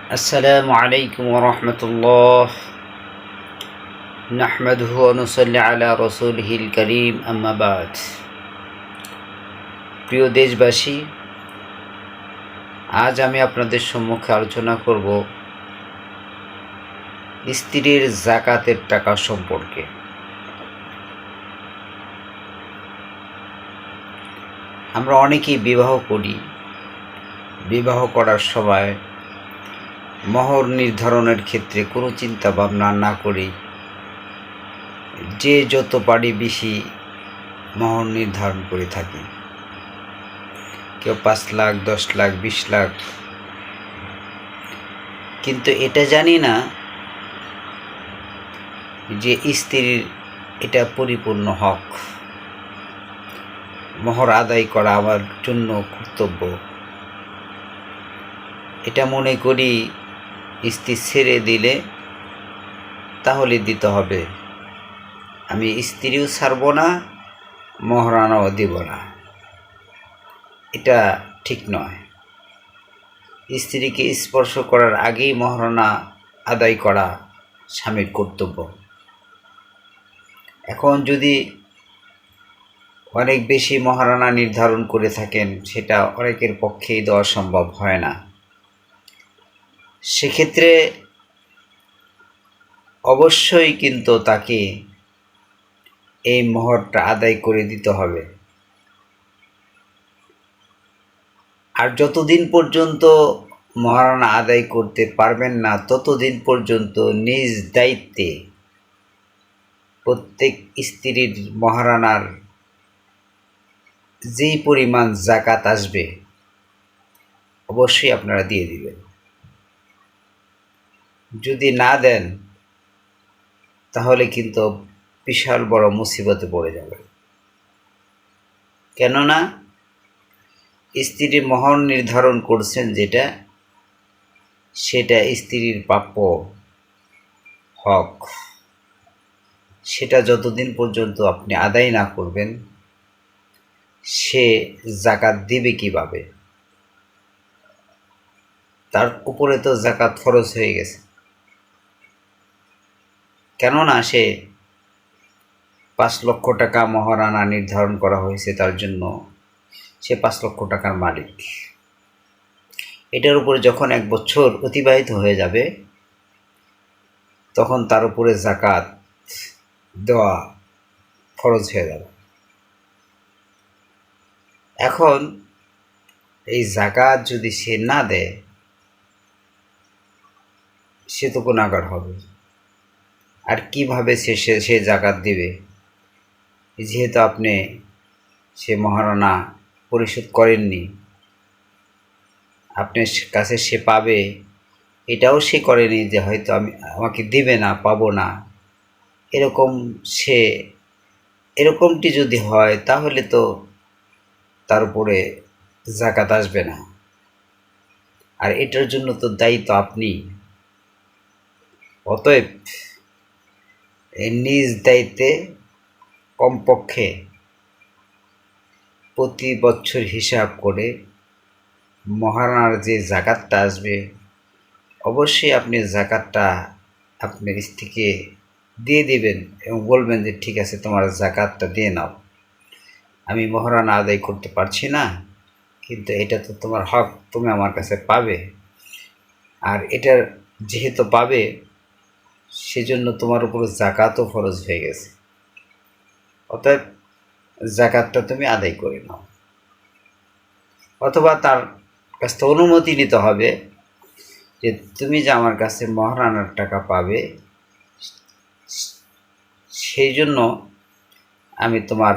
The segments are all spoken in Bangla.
السلام عليكم ورحمة الله نحمده ونصلي على رسوله الكريم أما بعد প্রিয় দেশবাসী, আজ আমি আপনাদের সম্মুখে আলোচনা করব স্ত্রীর যাকাতের টাকা সম্পর্কে। আমরা অনেকেই বিবাহ করি। বিবাহ করার সময় মহর নির্ধারণের ক্ষেত্রে কোনো চিন্তা ভাবনা না করে যে যত পারি বেশি মহর নির্ধারণ করে থাকি। কেউ 5 লাখ, 10 লাখ, 20 লাখ, কিন্তু এটা জানি না যে স্ত্রীর এটা পরিপূর্ণ হক। মহর আদায় করা আমার জন্য কর্তব্য। এটা মনে করি স্ত্রী ছেড়ে দিলে তাহলে দিতে হবে। আমি স্ত্রীও ছাড়ব না, মহারানাও দিব না, এটা ঠিক নয়। স্ত্রীকে স্পর্শ করার আগেই মহারানা আদায় করা স্বামীর কর্তব্য। এখন যদি অনেক বেশি মহারানা নির্ধারণ করে থাকেন, সেটা অনেকের পক্ষেই দেওয়া সম্ভব হয় না। সেক্ষেত্রে অবশ্যই কিন্তু তাকে এই মহরটা আদায় করে দিতে হবে। আর যতদিন পর্যন্ত মহারানা আদায় করতে পারবেন না, ততদিন পর্যন্ত নিজ দায়িত্বে প্রত্যেক স্ত্রীর মহারানার যেই পরিমাণ যাকাত আসবে অবশ্যই আপনারা দিয়ে দিবেন। যদি না দেন তাহলে কিন্তু বিশাল বড় মুসিবতে পড়ে যাবে। কেননা স্ত্রীর মহর নির্ধারণ করছেন সেটা স্ত্রীর প্রাপ্য হক। সেটা যতদিন পর্যন্ত আপনি আদায় না করবেন, সে যাকাত দিবে কিভাবে? তার উপরে তো যাকাত ফরজ হয়ে গেছে। কেননা সে 5 লক্ষ টাকা মহারানা নির্ধারণ করা হয়েছে, তার জন্য সে 5 লক্ষ টাকার মালিক। এটার উপরে যখন 1 বছর অতিবাহিত হয়ে যাবে, তখন তার উপরে যাকাত দেওয়া ফরজ হয়ে যাবে। এখন এই যাকাত যদি সে না দেয়, সে তো গুনাহগার হবে। আর কিভাবে সে যাকাত দিবে? যেহেতু আপনি সে মহারানা পরিশোধ করেননি, আপনার কাছে সে পাবে এটাও সে করেনি যে হয়তো আমাকে দিবে না, পাবো না, এরকমটি যদি হয় তাহলে তো তার উপরে যাকাত আসবে না। আর এটার জন্য তো দায়িত্ব আপনি। অতএব নিজ দায়িত্বে কমপক্ষে প্রতি বছর হিসাব করে মহারানার যে যাকাতটা আসবে, অবশ্যই আপনি যাকাতটা আপনার স্ত্রীকে দিয়ে দিবেন এবং বলবেন যে ঠিক আছে, তোমার যাকাতটা দিয়ে নাও। আমি মহারানা আদায় করতে পারছি না, কিন্তু এটা তো তোমার হক, তুমি আমার কাছে পাবে। আর এটার যেহেতু পাবে, সেজন্য তোমার উপর যাকাতও ফরজ হয়ে গেছে। অতএব যাকাতটা তুমি আদায় করে নাও। অথবা তার কাছ থেকে অনুমতি নিতে হবে যে তুমি যে আমার কাছে মহারানার টাকা পাবে, সেই জন্য আমি তোমার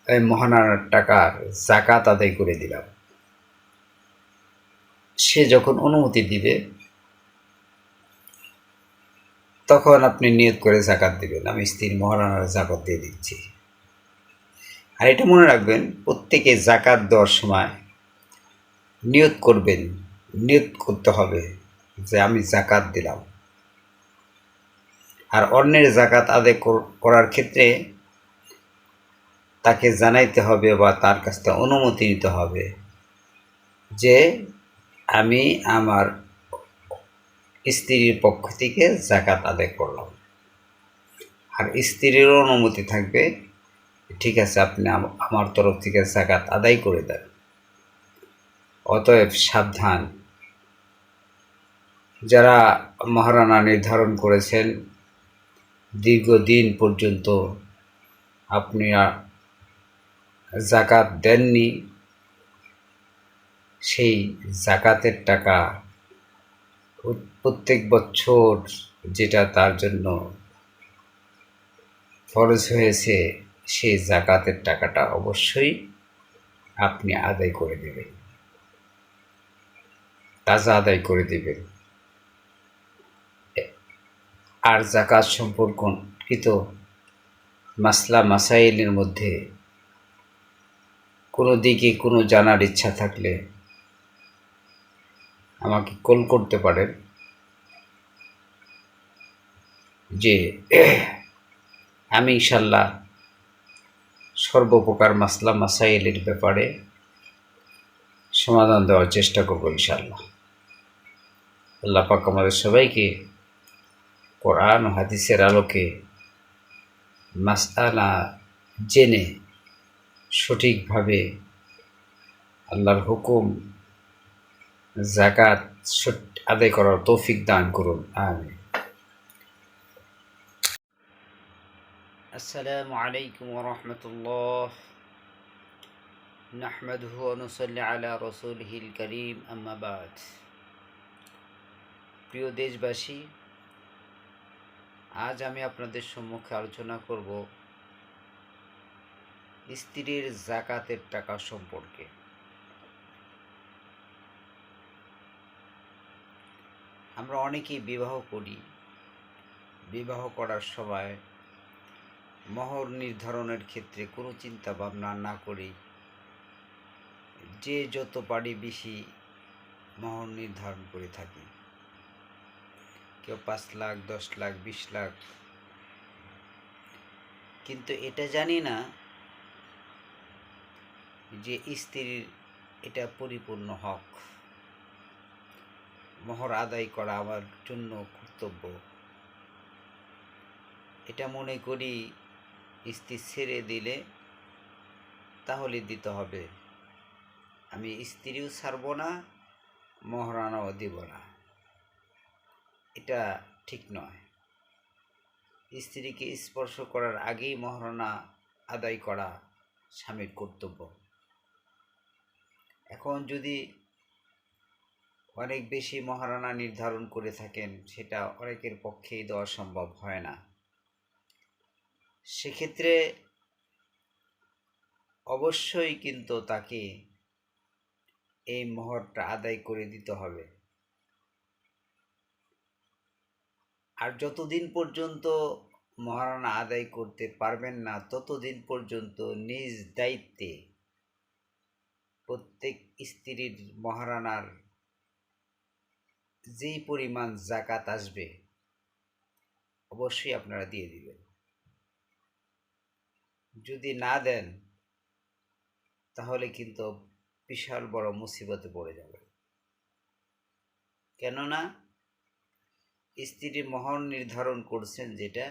এই মহারানার টাকার যাকাত আদায় করে দিলাম। সে যখন অনুমতি দিবে, তখন আপনি নিয়ত করে যাকাত দিবেন, আমি স্ত্রীর মহারানার যাকাত দিয়ে দিচ্ছি। আর এটা মনে রাখবেন, প্রত্যেকে যাকাত দেওয়ার সময় নিয়ত করবেন, নিয়ত করতে হবে যে আমি যাকাত দিলাম। আর অন্যের যাকাত আদায় করার ক্ষেত্রে তাকে জানাইতে হবে বা তার কাছ থেকে অনুমতি নিতে হবে যে আমি আমার স্ত্রীর পক্ষ থেকে জাকাত আদায় করলাম, আর স্ত্রীরও অনুমতি থাকবে, ঠিক আছে আপনি আমার তরফ থেকে জাকাত আদায় করে দেন। অতএব সাবধান, যারা মহারানা নির্ধারণ করেছেন দীর্ঘদিন পর্যন্ত আপনি জাকাত দেননি, সেই জাকাতের টাকা প্রত্যেক বছর যেটা তার জন্য ফরজ হয়েছে, সেই জাকাতের টাকাটা অবশ্যই আপনি আদায় করে দেবেন, তাজা আদায় করে দেবেন। আর জাকাত সম্পর্কিত মাসলা মাসাইলের মধ্যে কোনো দিকে কোনো জানার ইচ্ছা থাকলে আমাকে কল করতে পারেন, যে আমি ইনশাল্লাহ সর্বপ্রকার মাসলা মাসাইলের ব্যাপারে সমাধান দেওয়ার চেষ্টা করব ইনশাল্লাহ। আল্লাহ পাক আমাদের সবাইকে কোরআন ও হাদিসের আলোকে মাসআলা জেনে সঠিকভাবে আল্লাহর হুকুম জাকাত আদায় করার তৌফিক দান করুন, আমিন। আসসালামু আলাইকুম ওয়া রাহমাতুল্লাহ, নাহমাদুহু ওয়া নুসাল্লি আলা রাসূলিহিল কারীম, আম্মা বাদ। প্রিয় দেশবাসী, আজ আমি আপনাদের সম্মুখে আলোচনা করব স্ত্রীর জাকাতের টাকা সম্পর্কে। আমরা অনেকেই বিবাহ করি, বিবাহ করার সময় মহর নির্ধারণের ক্ষেত্রে কোনো চিন্তা ভাবনা না করে যে যত পারি বেশি মহর নির্ধারণ করে থাকি। কেউ 5 লাখ, 10 লাখ, 20 লাখ, কিন্তু এটা জানি না যে স্ত্রীর এটা পরিপূর্ণ হক। মহর আদায় করা আমার জন্য কর্তব্য, এটা মনে করি স্ত্রী ছেড়ে দিলে তাহলে দিতে হবে, আমি স্ত্রীও ছাড়ব না, মহারানাও দিব না, এটা ঠিক নয়। স্ত্রীকে স্পর্শ করার আগেই মহারণা আদায় করা স্বামীর কর্তব্য। এখন যদি অনেক বেশি মহারণা নির্ধারণ করে থাকেন, সেটা অনেকের পক্ষেই দেওয়া সম্ভব হয় না। সেক্ষেত্রে অবশ্যই কিন্তু তাকে এই মোহরটা আদায় করে দিতে হবে। আর যতদিন পর্যন্ত মহারণা আদায় করতে পারবেন না, ততদিন পর্যন্ত নিজ দায়িত্বে প্রত্যেক স্ত্রীর মহারানার যেই পরিমাণ জাকাত আসবে অবশ্যই আপনারা দিয়ে দিবেন। যদি না দেন তাহলে কিন্তু বিশাল বড় মুসিবতে পড়ে যাবে। কেননা স্ত্রীর মহর নির্ধারণ করছেন যেটা,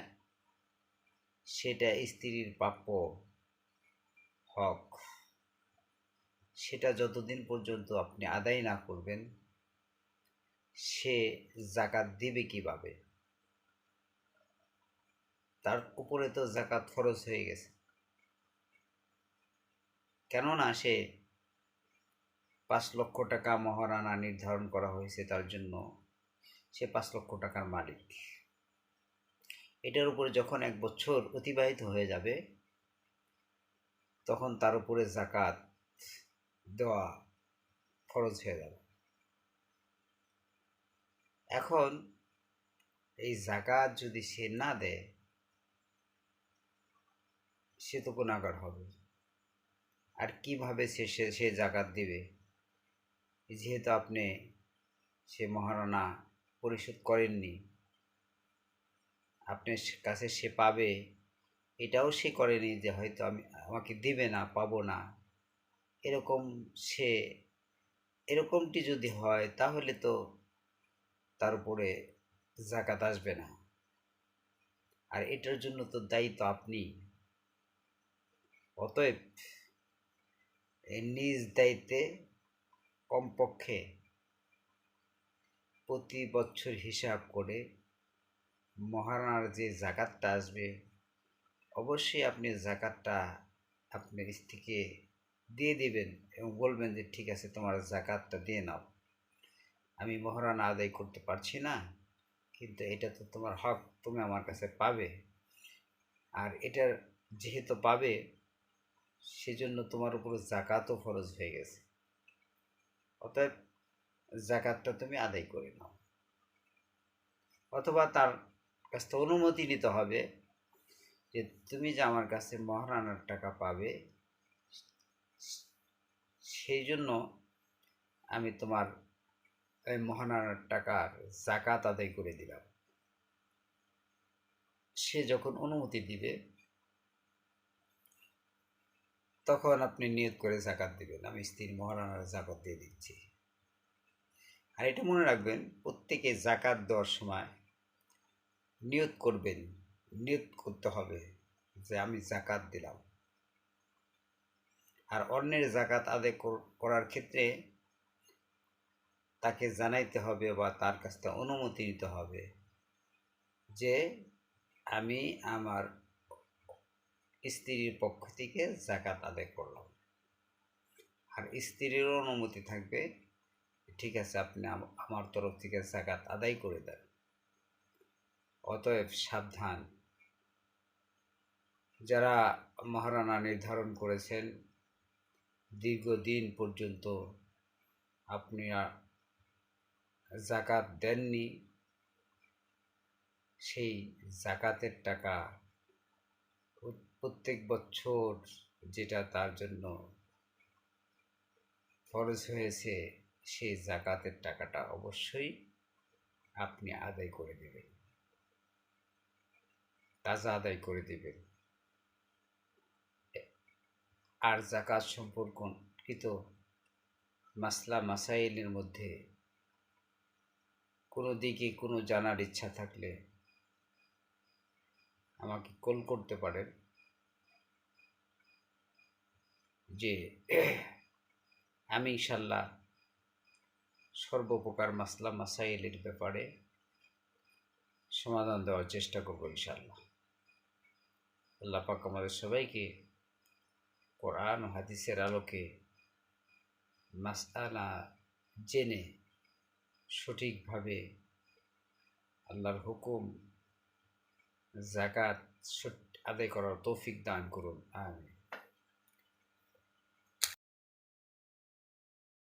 সেটা স্ত্রীর প্রাপ্য হক, সেটা যতদিন পর্যন্ত আপনি আদায় না করবেন সে জাকাত দিবে কিভাবে? তার উপরে তো জাকাত ফরজ হয়ে গেছে, কেননা সে 5 লক্ষ টাকা মহারণা নির্ধারণ করা হয়েছে তার জন্য, সে 5 লক্ষ টাকার মালিক। এটার উপরে যখন 1 বছর অতিবাহিত হয়ে যাবে তখন তার উপরে জাকাত দেওয়া ফরজ হয়ে যাবে। এখন এই জাকাত যদি সে না দেয় সে তো গুনাহগার হবে। আর কিভাবে সে জাকাত দিবে, যেহেতু আপনি সে মহারণা পরিশোধ করেননি, আপনার কাছে সে পাবে এটাও সে করেনি যে হয়তো আমাকে দিবে না, পাবো না, এরকমটি যদি হয় তাহলে তো তার উপরে জাকাত আসবে না। আর এটার জন্য তো দায়ী তো আপনি। অতএব এই নিজ দায়িত্বে কমপক্ষে প্রতি বছর হিসাব করে মহারণার যে জাকাতটা আসবে অবশ্যই আপনি জাকাতটা আপনার স্ত্রীকে দিয়ে দিবেন এবং বলবেন যে ঠিক আছে তোমার জাকাতটা দিয়ে নাও, আমি মহারণা আদায় করতে পারছি না, কিন্তু এটা তো তোমার হক, তুমি আমার কাছে পাবে। আর এটার যেহেতু পাবে সেজন্য তোমার উপর জাকাতও ফরজ হয়ে গেছে, অতএব জাকাতটা তুমি আদায় করে নাও। অথবা তার কাছ থেকে অনুমতি নিতে হবে যে তুমি যে আমার কাছে মহারণার টাকা পাবে সেই জন্য আমি তোমার এই মহারণার টাকার জাকাত আদায় করে দিলাম। সে যখন অনুমতি দিবে তখন আপনি নিয়ত করে জাকাত দিবেন, আমি স্ত্রীর মহারণার জাকাত দিয়ে দিচ্ছি। আর এটা মনে রাখবেন, প্রত্যেকে জাকাত দেওয়ার সময় নিয়ত করবেন, নিয়ত করতে হবে যে আমি জাকাত দিলাম। আর অন্যের জাকাত আদায় করার ক্ষেত্রে তাকে জানাইতে হবে বা তার কাছ থেকে অনুমতি নিতে হবে যে আমি আমার স্ত্রীর পক্ষ থেকে জাকাত আদায় করলাম। আর স্ত্রীরও অনুমতি থাকবে, ঠিক আছে আপনি আমার তরফ থেকে জাকাত আদায় করে দেন। অতএব সাবধান, যারা মহারণা নির্ধারণ করেছেন দীর্ঘদিন পর্যন্ত আপনি জাকাত দেননি, সেই জাকাতের টাকা প্রত্যেক বছর যেটা তার জন্য ফরজ হয়েছে সেই জাকাতের টাকাটা অবশ্যই আপনি আদায় করে দেবেন, তাজা আদায় করে দেবেন। আর জাকাত সম্পর্কিত মাসলা মাসাইলের মধ্যে কোনো দিকে কোনো জানার ইচ্ছা থাকলে আমাকে কল করতে পারেন, যে আমি ইনশাল্লাহ সর্বপ্রকার মাসলা মাসাইলের ব্যাপারে সমাধান দেওয়ার চেষ্টা করব ইনশাল্লাহ। আল্লাহ পাক আমাদের সবাইকে কোরআন ও হাদিসের আলোকে মাসআলা জেনে সঠিকভাবে আল্লাহর হুকুম জাকাত আদায় করার তৌফিক দান করুন, আমিন।